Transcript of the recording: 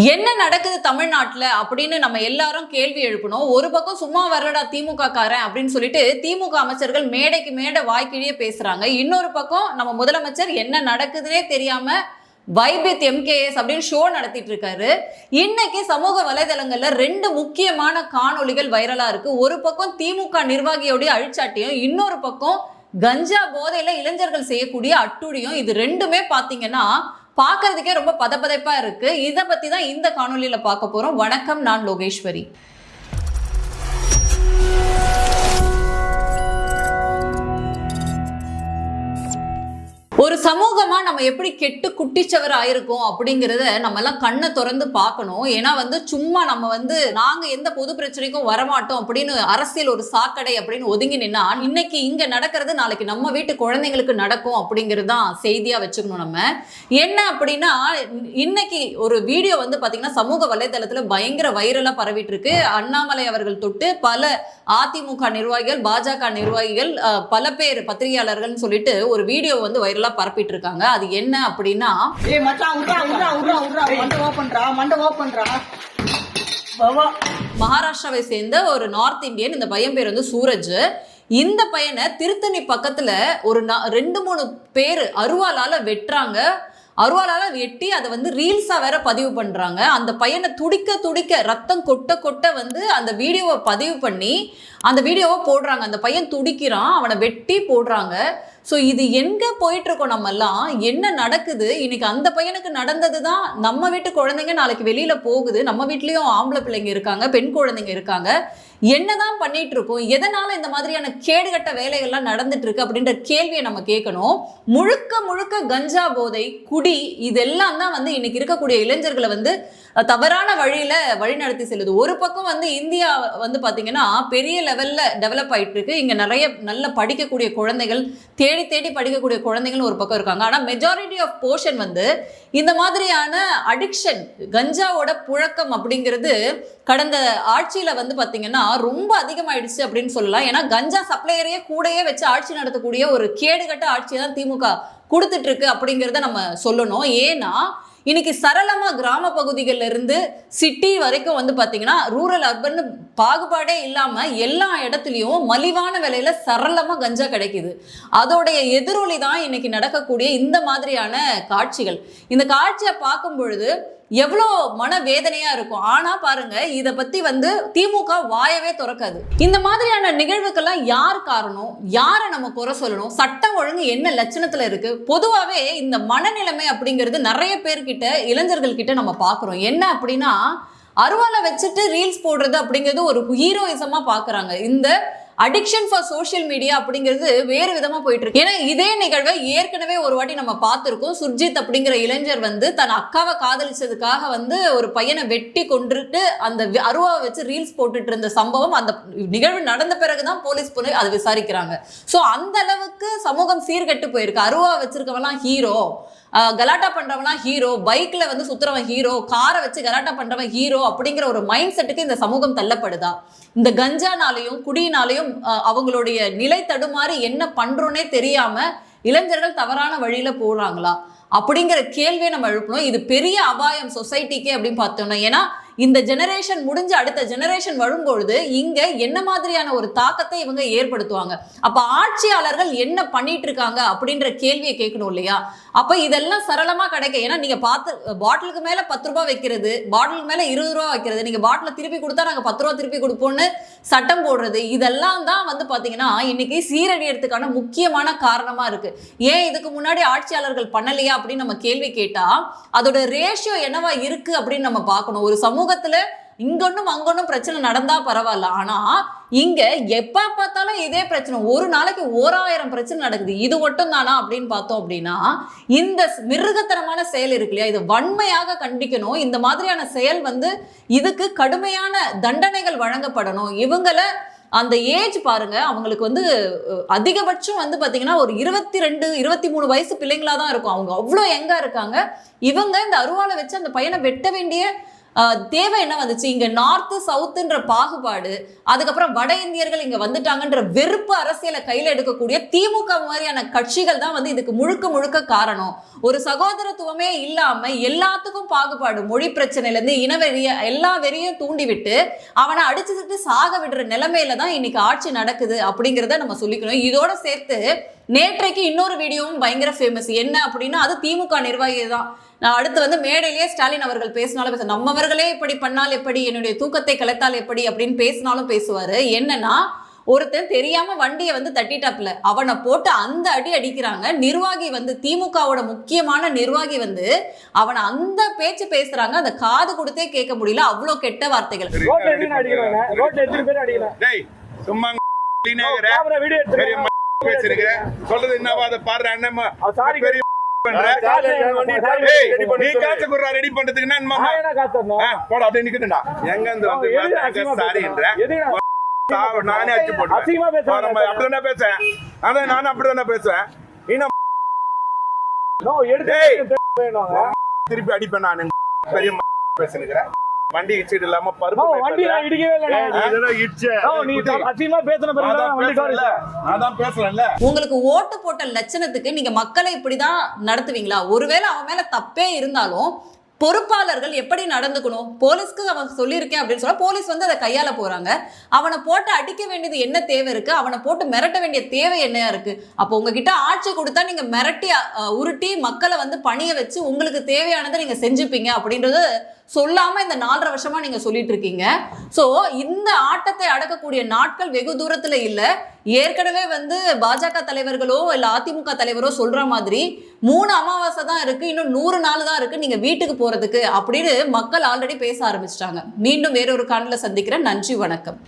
என்ன நடக்குது தமிழ்நாட்டுல அப்படின்னு நம்ம எல்லாரும் கேள்வி எழுப்பணும். ஒரு பக்கம் சும்மா வரலடா திமுக காரன் அப்படின்னு சொல்லிட்டு திமுக அமைச்சர்கள் மேடைக்கு மேடை வாய்க்கிழியே பேசுறாங்க. இன்னொரு பக்கம் நம்ம முதலமைச்சர் என்ன நடக்குதுன்னே தெரியாம வைபித் MKS அப்படின்னு ஷோ நடத்திட்டு இருக்காரு. இன்னைக்கு சமூக வலைதளங்கள்ல ரெண்டு முக்கியமான காணொளிகள் வைரலா இருக்கு. ஒரு பக்கம் திமுக நிர்வாகியோடைய அழிச்சாட்டியும், இன்னொரு பக்கம் கஞ்சா போதையில இளைஞர்கள் செய்யக்கூடிய அட்டுழியும். இது ரெண்டுமே பாத்தீங்கன்னா பார்க்கறதுக்கே ரொம்ப பதப்பதைப்பா இருக்கு. இதை பத்தி தான் இந்த காணொலியில பார்க்க போறோம். வணக்கம், நான் லோகேஸ்வரி. ஒரு சமூகமா நம்ம எப்படி கெட்டு குட்டிச்சவர் ஆயிருக்கோம் அப்படிங்கிறத நம்ம எல்லாம் கண்ணை திறந்து பார்க்கணும். ஏன்னா சும்மா நம்ம நாங்க எந்த பொது பிரச்சனைக்கும் வரமாட்டோம் அப்படின்னு அரசியல் ஒரு சாக்கடை அப்படின்னு ஒதுங்கி நின்னா இன்னைக்கு இங்க நடக்கிறது நாளைக்கு நம்ம வீட்டு குழந்தைங்களுக்கு நடக்கும் அப்படிங்கிறது தான் செய்தியா வச்சுக்கணும். நம்ம என்ன அப்படின்னா, இன்னைக்கு ஒரு வீடியோ பாத்தீங்கன்னா சமூக வலைதளத்துல பயங்கர வைரலா பரவிட்டு இருக்கு. அண்ணாமலை அவர்கள் தொட்டு பல அதிமுக நிர்வாகிகள், பாஜக நிர்வாகிகள், பல பேர் பத்திரிகையாளர்கள் சொல்லிட்டு ஒரு வீடியோ வைரலா பரப்பிட்டு இருக்காங்க. அது என்ன அப்படின்னா, மகாராஷ்டிராவை சேர்ந்த ஒரு நார்த் இந்தியன், இந்த பையன் பேர் சூரஜ். இந்த பையனை திருத்தணி பக்கத்துல ஒரு 2-3 பேர் அருவாளால வெட்டுறாங்க. அருவாளால வெட்டி அதை ரீல்ஸா வேற பதிவு பண்றாங்க. அந்த பையனை துடிக்க துடிக்க ரத்தம் கொட்ட கொட்ட அந்த வீடியோவை பதிவு பண்ணி அந்த வீடியோவை போடுறாங்க. அந்த பையன் துடிக்கிறான், அவனை வெட்டி போடுறாங்க. ஸோ இது எங்க போயிட்டு இருக்கோம்? நம்ம எல்லாம் என்ன நடக்குது? இன்னைக்கு அந்த பையனுக்கு நடந்தது தான் நம்ம வீட்டு குழந்தைங்க நாளைக்கு வெளியில போகுது. நம்ம வீட்லயும் ஆம்பளை பிள்ளைங்க இருக்காங்க, பெண் குழந்தைங்க இருக்காங்க. என்னதான் பண்ணிட்டு இருக்கோம்? எதனால இந்த மாதிரியான கேடுகட்ட வேலைகள்லாம் நடந்துட்டு இருக்கு அப்படின்ற கேள்வியை நம்ம கேட்கணும். முழுக்க முழுக்க கஞ்சா போதை, குடி, இதெல்லாம் தான் இன்னைக்கு இருக்கக்கூடிய இளைஞர்களை தவறான வழியில வழிநடத்தி செல்லுது. ஒரு பக்கம் இந்தியா பாத்தீங்கன்னா பெரிய லெவல்ல டெவலப் ஆயிட்டு இருக்கு. இங்க நிறைய நல்ல படிக்கக்கூடிய குழந்தைகள், தேடி தேடி படிக்கக்கூடிய குழந்தைகள் ஒரு பக்கம் இருக்காங்க. ஆனா மெஜாரிட்டி ஆஃப் போர்ஷன் இந்த மாதிரியான அடிக்ஷன், கஞ்சாவோட புழக்கம் அப்படிங்கிறது கடந்த ஆட்சியில பாத்தீங்கன்னா ரொம்ப அதிகமாயிடுச்சு அப்படின்னு சொல்லலாம். ஏன்னா கஞ்சா சப்ளையரையே கூடயே வச்சு ஆட்சி நடத்தக்கூடிய ஒரு கேடுகட்ட ஆட்சியை தான் திமுக கொடுத்துட்டு இருக்கு அப்படிங்கிறத நம்ம சொல்லணும். ஏன்னா இன்னைக்கு சரளமா கிராம பகுதிகளில் இருந்து சிட்டி வரைக்கும் பாத்தீங்கன்னா ரூரல் அர்பன் பாகுபாடே இல்லாம எல்லா இடத்துலயும் மலிவான விலையில சரளமா கஞ்சா கிடைக்குது. அதோடைய எதிரொலி தான் இன்னைக்கு நடக்கக்கூடிய இந்த மாதிரியான காட்சிகள். இந்த காட்சியை பார்க்கும் பொழுது எவ்வளோ மனவேதனையா இருக்கும். ஆனா பாருங்க, இதை பத்தி திமுக வாயவே திறக்காது. இந்த மாதிரியான நிகழ்வுக்கெல்லாம் யார் காரணம்? யாரை நம்ம குறை சொல்லணும்? சட்டம் ஒழுங்கு என்ன லட்சணத்துல இருக்கு? பொதுவாகவே இந்த மனநிலைமை அப்படிங்கிறது நிறைய பேர்கிட்ட, இளைஞர்கள் கிட்ட நம்ம பார்க்குறோம். என்ன அப்படின்னா, அருவாலை வச்சுட்டு ரீல்ஸ் போடுறது அப்படிங்கிறது ஒரு ஹீரோயிசமா பார்க்குறாங்க. இந்த அடிக்ஷன் ஃபார் சோஷியல் மீடியா அப்படிங்கிறது வேறு விதமா போயிட்டு இருக்கு. ஏன்னா இதே நிகழ்வை ஏற்கனவே ஒரு வாட்டி நம்ம பார்த்திருக்கோம். சுர்ஜித் அப்படிங்கிற இளைஞர் தன் அக்காவை காதலிச்சதுக்காக ஒரு பையனை வெட்டி கொண்டுட்டு அந்த அருவாவை வச்சு ரீல்ஸ் போட்டுட்டு இருந்த சம்பவம், அந்த நிகழ்வு நடந்த பிறகுதான் போலீஸ் போய் அதை விசாரிக்கிறாங்க. ஸோ அந்த அளவுக்கு சமூகம் சீர்கெட்டு போயிருக்கு. அருவா வச்சிருக்கவெல்லாம் ஹீரோ, கலாட்டா பண்றவன் ஹீரோ, பைக்ல சுத்துறவன் ஹீரோ, காரை வச்சு கலாட்டா பண்றவன் ஹீரோ அப்படிங்கிற ஒரு மைண்ட் செட்டுக்கு இந்த சமூகம் தள்ளப்படுதா? இந்த கஞ்சானாலையும் குடியினாலையும் அவங்களுடைய நிலை தடுமாறி என்ன பண்றோன்னே தெரியாம இளைஞர்கள் தவறான வழியில போறாங்களா அப்படிங்கிற கேள்வியை நம்ம எழுப்பணும். இது பெரிய அபாயம் சொசைட்டிக்கே அப்படின்னு பார்த்தோம்னா. ஏன்னா இந்த ஜெனரேஷன் முடிஞ்சு அடுத்த ஜெனரேஷன் வரும்பொழுது இங்க என்ன மாதிரியான ஒரு தாக்கத்தை இவங்க ஏற்படுத்துவாங்க? அப்ப ஆட்சியாளர்கள் என்ன பண்ணிட்டு இருக்காங்க அப்படின்ற கேள்வியை கேட்கணும் இல்லையா? அப்ப இதெல்லாம் சரளமா கிடைக்க, ஏன்னா நீங்க பார்த்து பாட்டிலுக்கு மேல 10 ரூபாய் வைக்கிறது, பாட்டிலுக்கு மேல 20 ரூபாய் வைக்கிறது, நீங்க பாட்டில திருப்பி கொடுத்தா நாங்க 10 ரூபாய் திருப்பி கொடுப்போம்னு சட்டம் போடுறது, இதெல்லாம் தான் பாத்தீங்கன்னா இன்னைக்கு சீரழியறதுக்கான முக்கியமான காரணமா இருக்கு. ஏன் இதுக்கு முன்னாடி ஆட்சியாளர்கள் பண்ணலையா அப்படின்னு நம்ம கேள்வி கேட்டா அதோட ரேஷியோ என்னவா இருக்கு அப்படின்னு நம்ம பார்க்கணும். ஒரு சமூகத்துல இங்கொன்னும் அங்கொன்னும் பிரச்சனை நடந்தா பரவாயில்ல, ஆனா இங்க எப்ப பார்த்தாலும் இதே பிரச்சனை, ஒரு நாளைக்கு 1000 பிரச்சனை நடக்குது. இது மட்டும் தானா அப்படின்னு பார்த்தோம் அப்படின்னா இந்த மிருகத்தனமான செயல் இருக்கு இல்லையா, இது வன்மையாக கண்டிக்கணும். இந்த மாதிரியான செயல் இதுக்கு கடுமையான தண்டனைகள் வழங்கப்படணும். இவங்களை அந்த ஏஜ் பாருங்க, அவங்களுக்கு அதிகபட்சம் பாத்தீங்கன்னா ஒரு 22-23 வயசு பிள்ளைங்களா தான் இருக்கும். அவங்க அவ்வளோ யங்கா இருக்காங்க. இவங்க இந்த அருவாலை வச்சு அந்த பையனை வெட்ட வேண்டிய தேவை என்ன வந்துச்சு? இங்க நார்த் சவுத்துன்ற பாகுபாடு, அதுக்கப்புறம் வட இந்தியர்கள் இங்க வந்துட்டாங்கன்ற வெறுப்பு அரசியலை கையில எடுக்கக்கூடிய திமுக மாதிரியான கட்சிகள் தான் வந்து இதுக்கு முழுக்க முழுக்க காரணம். ஒரு சகோதரத்துவமே இல்லாம எல்லாத்துக்கும் பாகுபாடு, மொழி பிரச்சனையில இருந்து இனவெறிய எல்லா வெறியும் தூண்டி விட்டு அவனை அடிச்சுட்டு சாக விடுற நிலைமையில தான் இன்னைக்கு ஆட்சி நடக்குது அப்படிங்கிறத நம்ம சொல்லிக்கணும். இதோட சேர்த்து நேற்றைக்கு இன்னொரு வீடியோவும் பயங்கர ஃபேமஸ். என்ன அப்படின்னா, அது திமுக நிர்வாகி தான். நான் அடுத்து வந்து மேடையிலேயே ஸ்டாலின் அவர்கள் பேசினாலும் பேச, நம்மவர்களே இப்படி பண்ணால் எப்படி, என்னுடைய தூக்கத்தை கலைத்தால் எப்படி அப்படின்னு பேசினாலும் பேசுவாரு. என்னன்னா, ஒருத்தன் தெரியாம வண்டியை வந்து தட்டிட்டாப்ல, அவனை போட்டு அந்த அடி அடிக்கிறாங்க. நிர்வாகி வந்து திமுகவோட முக்கியமான நிர்வாகி வந்து அவனை அந்த பேச்சு பேசுறாங்க. அந்த காது கொடுத்தே கேட்க முடியல, அவ்வளவு கெட்ட வார்த்தைகள். சொல்றது என்னவா அதை பாரு அண்ணம்மா. நீ காசு குடுறா ரெடி பண்றதுக்கு போட அப்படியே நிக்கட்டும்டா. எங்க இருந்து நானே அச்சு போடுவேன். அப்படிதானே பேசுறேன். அதான் நானும் அப்படிதானே பேசுவேன். திருப்பி அடிப்பேன் நான். பெரிய பேசுறேன். வண்டி இடிச்சிட்டு இல்லாம பருப்பு வண்டி நான் இடிக்கவே இல்ல. உங்களுக்கு ஓட்டு போட்ட லட்சணத்துக்கு நீங்க மக்களை இப்படிதான் நடத்துவீங்களா? ஒருவேளை அவன் மேல தப்பே இருந்தாலும் பொறுப்பாளர்கள் எப்படி நடந்துக்கணும்? போலீஸ்க்கு அவன் சொல்லியிருக்கேன் அப்படின்னு சொல்ல போலீஸ் வந்து அதை கையாள போறாங்க. அவனை போட்டு அடிக்க வேண்டியது என்ன தேவை இருக்கு? அவனை போட்டு மிரட்ட வேண்டிய தேவை என்னையா இருக்கு? அப்போ உங்ககிட்ட ஆட்சி கொடுத்தா நீங்க மிரட்டி உருட்டி மக்களை வந்து பணிய வச்சு உங்களுக்கு தேவையானதை நீங்க செஞ்சுப்பீங்க அப்படின்றது சொல்லாம இந்த 4.5 வருஷமா நீங்க சொல்லிட்டு இருக்கீங்க. சோ இந்த ஆட்டத்தை அடக்கக்கூடிய நாட்கள் வெகு தூரத்துல இல்ல. ஏற்கனவே வந்து பாஜக தலைவர்களோ இல்ல அதிமுக தலைவரோ சொல்ற மாதிரி 3 அமாவாசை தான் இருக்கு, இன்னும் 100 நாள் தான் இருக்கு நீங்க வீட்டுக்கு போறதுக்கு அப்படின்னு மக்கள் ஆல்ரெடி பேச ஆரம்பிச்சிட்டாங்க. மீண்டும் வேறொரு காணொளியில சந்திக்கிறேன். நன்றி, வணக்கம்.